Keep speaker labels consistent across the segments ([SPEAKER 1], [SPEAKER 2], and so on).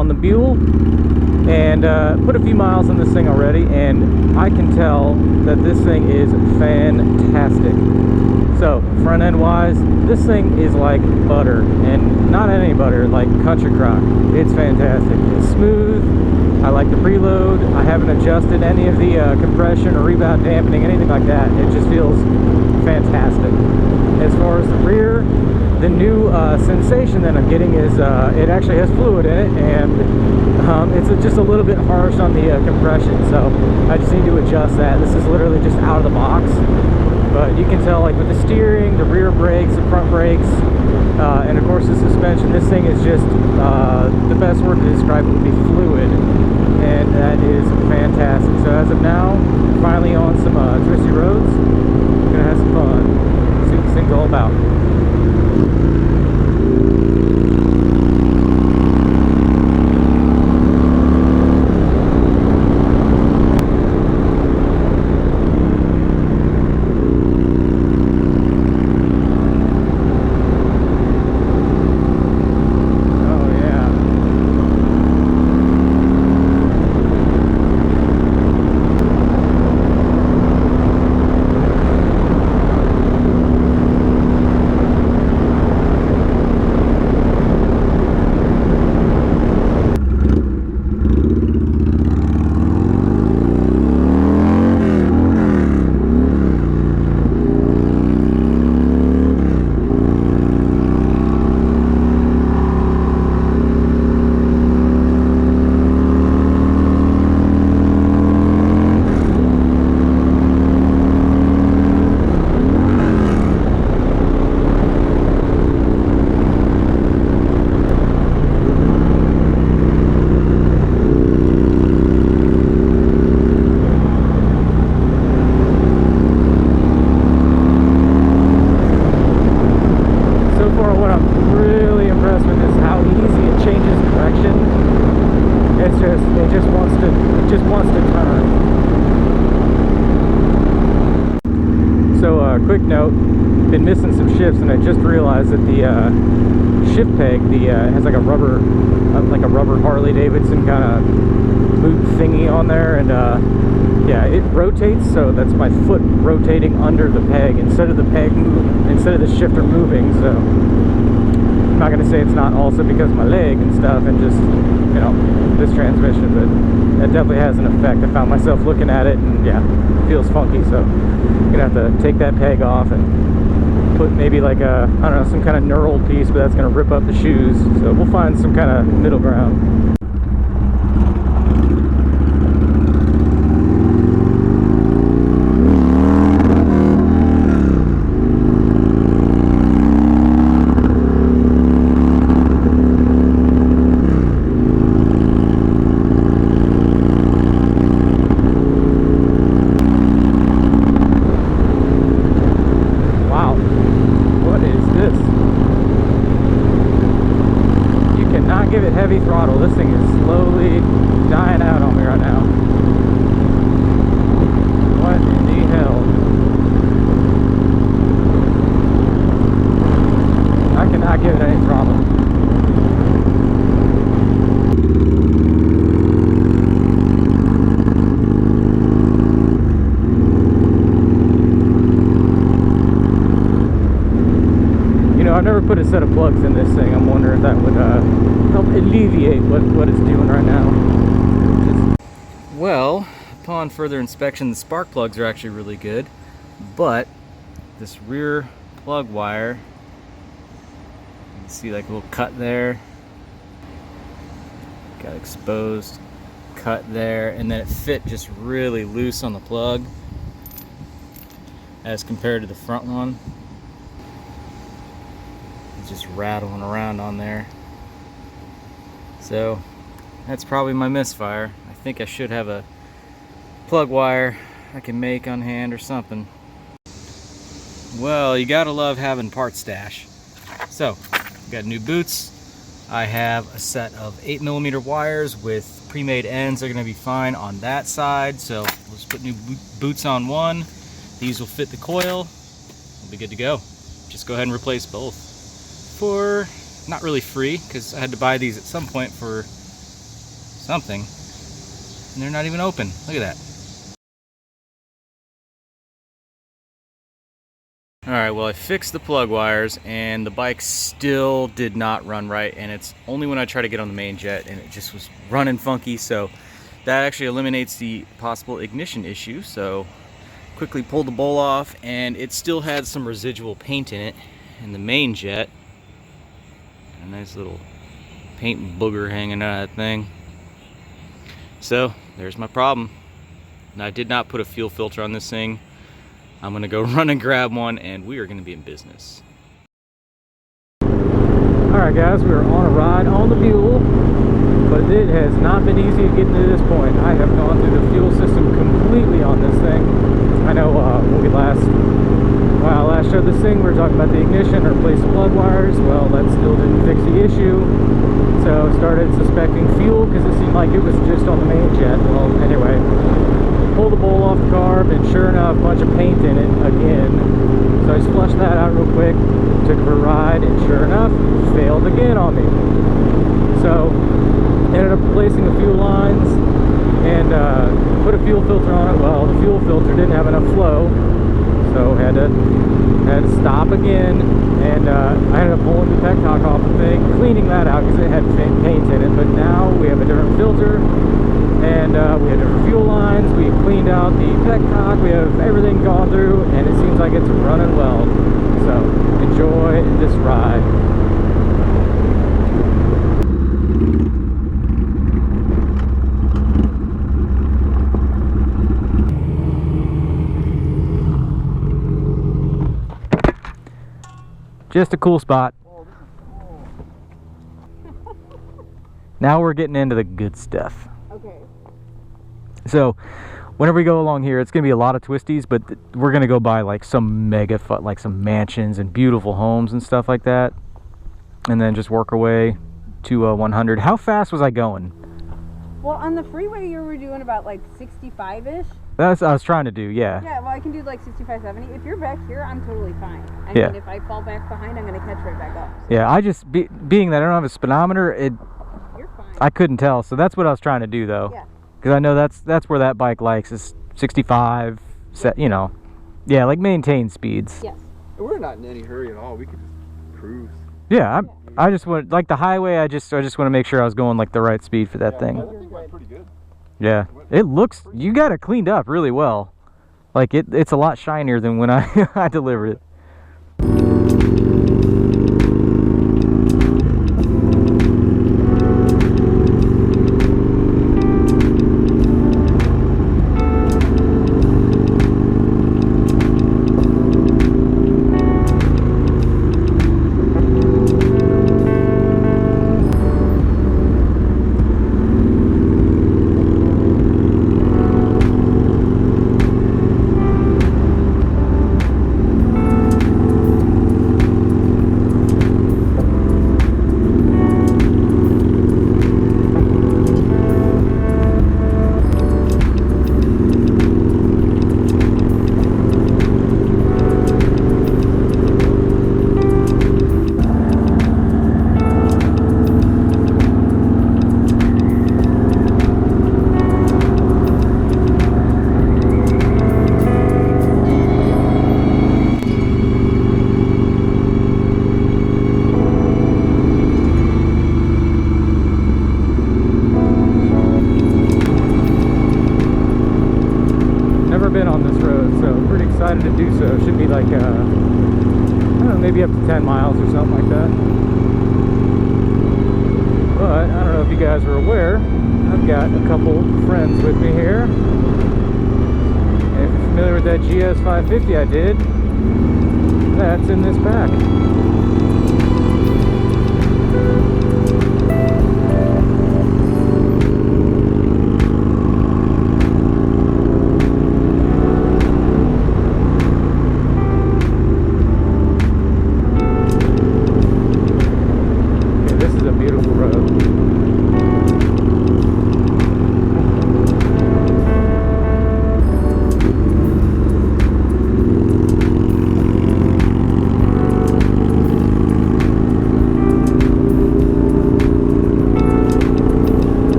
[SPEAKER 1] on the Buell and put a few miles on this thing already, and I can tell that this thing is fantastic. So front end wise, this thing is like butter, and not any butter, like country crock. It's fantastic. It's smooth. I like the preload. I haven't adjusted any of the compression or rebound dampening, anything like that. It just feels fantastic. As far as the rear, the new sensation that I'm getting is it actually has fluid in it, and it's just a little bit harsh on the compression, so I just need to adjust that. This is literally just out of the box, but you can tell, like with the steering, the rear brakes, the front brakes, and of course the suspension, this thing is just the best word to describe it would be fluid, and that is fantastic. So as of now, finally on some twisty roads, gonna have some fun, see what this thing's all about. Quick note, been missing some shifts, and I just realized that the shift peg, has like a rubber Harley Davidson kind of boot thingy on there, and yeah, it rotates, so that's my foot rotating under the peg instead of the shifter moving. So I'm not gonna say it's not also because of my leg and stuff, and just, you know, this transmission, but that definitely has an effect. I found myself looking at it, and yeah, it feels funky. So I'm gonna have to take that peg off and put maybe like a, I don't know, some kind of knurled piece, but that's gonna rip up the shoes. So we'll find some kind of middle ground. Give it heavy throttle. This thing is slowly dying out on me right now. What in the hell? I cannot give it any throttle. You know, I've never put a set of plugs in this thing. I'm wondering if that would help alleviate what it's doing right now. Well, upon further inspection, the spark plugs are actually really good, but this rear plug wire, you can see like a little cut there, got exposed, cut there, and then it fit just really loose on the plug as compared to the front one. It's just rattling around on there. So that's probably my misfire. I think I should have a plug wire I can make on hand or something. Well, you gotta love having part stash. So, got new boots. I have a set of 8mm wires with pre-made ends. They're gonna be fine on that side. So we'll just put new boots on one. These will fit the coil. We'll be good to go. Just go ahead and replace both. For not really free, because I had to buy these at some point for something, and they're not even open. Look at that. Alright, well, I fixed the plug wires and the bike still did not run right, and it's only when I try to get on the main jet and it just was running funky, so that actually eliminates the possible ignition issue. So quickly pulled the bowl off, and it still had some residual paint in it in the main jet. A nice little paint booger hanging out of that thing. So there's my problem. And I did not put a fuel filter on this thing. I'm gonna go run and grab one, and we are gonna be in business. Alright guys, we are on a ride on the Buell, but it has not been easy getting to this point. I have gone through the fuel system completely on this thing. I know when we last showed this thing, we were talking about the ignition or replace the plug wires. Well, that still didn't fix the issue. So started suspecting fuel because it seemed like it was just on the main jet. Well, anyway, pulled the bowl off the carb, and sure enough, a bunch of paint in it again. So I just flushed that out real quick, took it for a ride, and sure enough, failed again on me. So ended up replacing the fuel lines and put a fuel filter on it. Well, the fuel filter didn't have enough flow, so had to stop again, and I ended up pulling the petcock off the thing, cleaning that out because it had paint in it. But now we have a different filter, and we have different fuel lines. We cleaned out the petcock. We have everything gone through, and it seems like it's running well. So enjoy this ride. Just a cool spot. Oh, this is cool. Now we're getting into the good stuff.
[SPEAKER 2] Okay.
[SPEAKER 1] So, whenever we go along here, it's going to be a lot of twisties, but we're going to go by like some like some mansions and beautiful homes and stuff like that. And then just work our way to 100. How fast was I going?
[SPEAKER 2] Well, on the freeway you were doing about like 65-ish.
[SPEAKER 1] That's what I was trying to do, yeah.
[SPEAKER 2] Yeah, well, I can do like 65, 70. If you're back here, I'm totally fine. I
[SPEAKER 1] mean,
[SPEAKER 2] if I fall back behind, I'm going to catch right back up. So.
[SPEAKER 1] Yeah, I just, being that I don't have a speedometer,
[SPEAKER 2] You're fine.
[SPEAKER 1] I couldn't tell, so that's what I was trying to do, though.
[SPEAKER 2] Yeah.
[SPEAKER 1] Because I know that's where that bike likes, is 65, you know. Yeah, like maintained speeds.
[SPEAKER 2] Yes.
[SPEAKER 3] We're not in any hurry at all. We could just cruise.
[SPEAKER 1] Yeah, I just want, like the highway, I just want to make sure I was going like the right speed for that thing.
[SPEAKER 3] I think went pretty good.
[SPEAKER 1] Yeah, it looks, you got it cleaned up really well. Like it's a lot shinier than when I delivered it. Been on this road, so pretty excited to do so. It should be like I don't know, maybe up to 10 miles or something like that. But I don't know if you guys are aware, I've got a couple friends with me here. And if you're familiar with that GS 550 I did, that's in this pack.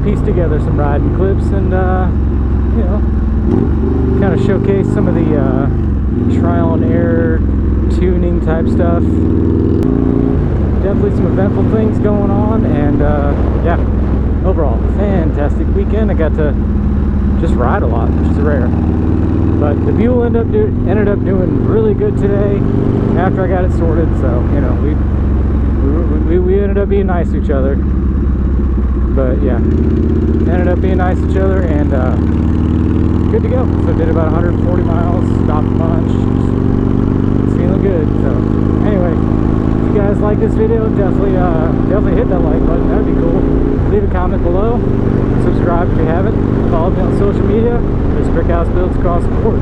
[SPEAKER 1] piece together some riding clips and, you know, kind of showcase some of the trial and error tuning type stuff. Definitely some eventful things going on, and yeah, overall fantastic weekend. I got to just ride a lot, which is rare. But the Buell ended up doing really good today after I got it sorted. So you know, we ended up being nice to each other. But yeah, ended up being nice to each other, and good to go. So did about 140 miles, stopped a bunch, feeling good. So anyway, if you guys like this video, definitely hit that like button. That'd be cool. Leave a comment below. Subscribe if you haven't. Follow me on social media. There's brick house builds across the board.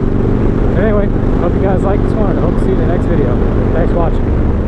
[SPEAKER 1] Anyway, hope you guys like this one. I hope to see you in the next video. Thanks for watching.